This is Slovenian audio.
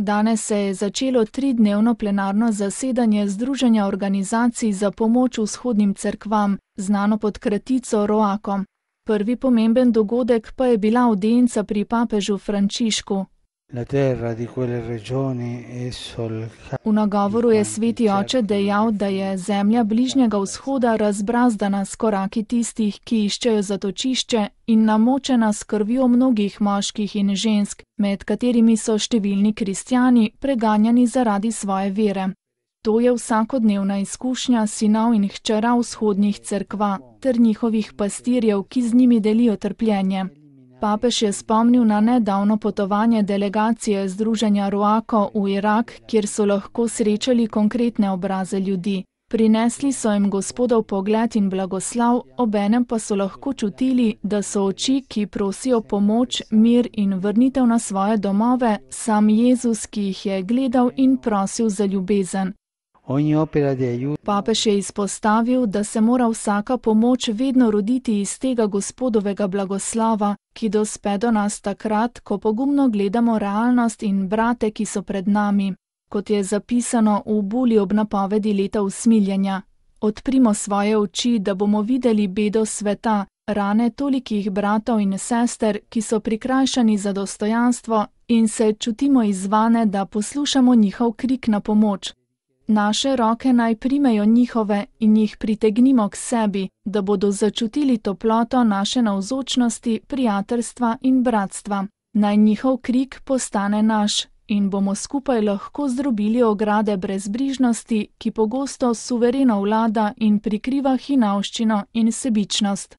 Danes se je začelo 3-dnevno plenarno zasedanje Združenja organizacij za pomoč vzhodnim cerkvam, znano pod kratico ROACO. Prvi pomemben dogodek pa je bila avdienca pri papežu Frančišku. V nagovoru je sveti oče dejal, da je zemlja Bližnjega vzhoda razbrazdana s koraki tistih, ki iščejo zatočišče, in namočena s krvjo mnogih moških in žensk, med katerimi so številni kristjani preganjani zaradi svoje vere. To je vsakodnevna izkušnja sinov in hčera vzhodnih cerkva ter njihovih pastirjev, ki z njimi delijo trpljenje. Papež je spomnil na nedavno potovanje delegacije Združenja ROACO v Irak, kjer so lahko srečali konkretne obraze ljudi. Prinesli so jim Gospodov pogled in blagoslav, obenem pa so lahko čutili, da so oči, ki prosijo pomoč, mir in vrnitev na svoje domove, sam Jezus, ki jih je gledal in prosil za ljubezen. Papež je izpostavil, da se mora vsaka pomoč vedno roditi iz tega Gospodovega blagoslava, ki dospe do nas takrat, ko pogumno gledamo realnost in brate, ki so pred nami. Kot je zapisano v buli ob napovedi leta usmiljenja. Odprimo svoje oči, da bomo videli bedo sveta, rane tolikih bratov in sester, ki so prikrajšani za dostojanstvo, in se čutimo izzvane, da poslušamo njihov krik na pomoč. Naše roke naj primejo njihove in jih pritegnimo k sebi, da bodo začutili toploto naše navzočnosti, prijateljstva in bratstva. Naj njihov krik postane naš in bomo skupaj lahko zdrobili ograde brezbrižnosti, ki pogosto suvereno vlada in prikriva hinavščino in sebičnost.